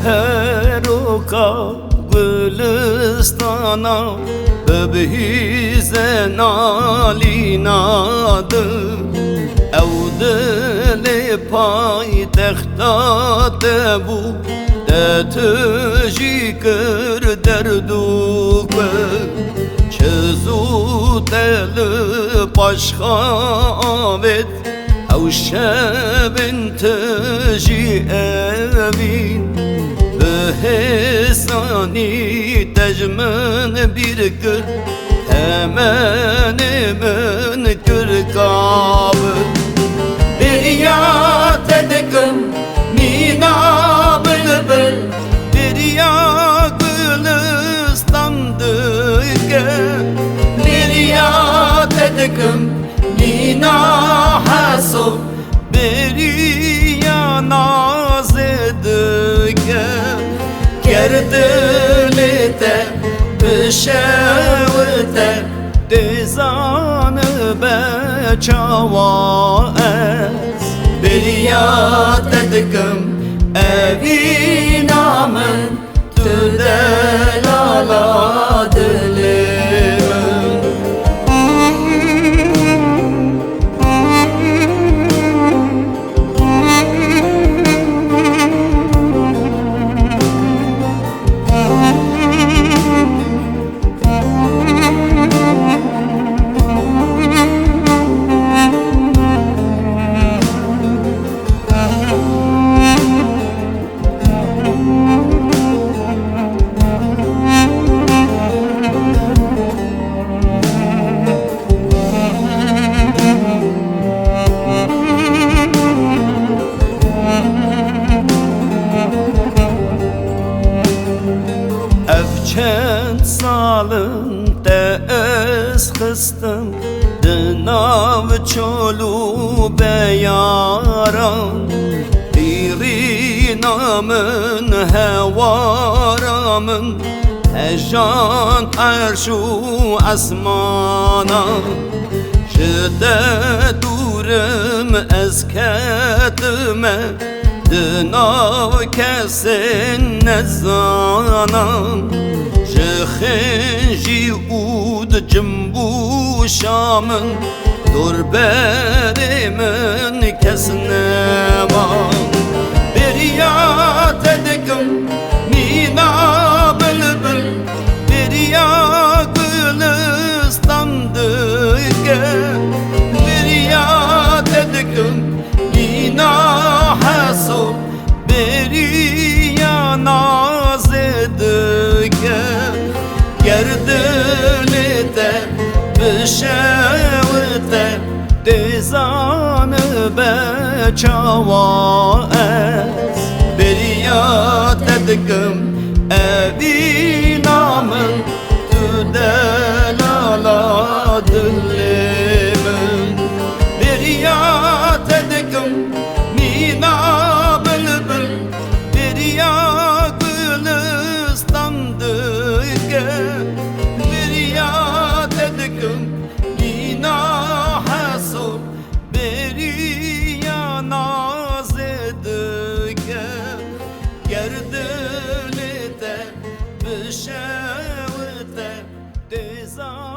Peruka Gülistan'a Bebize nalinadı Evdili paytexta tebu Detüji kır derdukı Çizu teli başka avet Evşebin tüji evin Hesani tecmen bir kır Temenimin kırkabı Bir yat edekim mina bülbül Bir ya Gülistan'dıke Bir yat edekim mina hasub Bir ya naz edike Gerdilite bişevite Dizanı beçava ez Bir yat edekim evin amın Tüdelala dilimin Çend salın te ez xıstim Dinav çolu beyaran Birinamın hevaramın Hejan erşu asmana Jide durum ez ketime Dinav kesin nezanan Jixin ud cimbu şamın Dur berimin kesnevan Bir yat edekim mina bülbül Bir ya Gülistan'dıke Bir yat edekim mina hasub Bir ya naz edike Gerdilite bişevite Dizanı beçava ez Bir yat edekim evin amın Tüdelala dilimin Bir yat edekim mina bülbül Bir ya Gülistan'dıke Bir yat edekim mina hasub Bir ya naz edike Gerdilite bişevite Dizan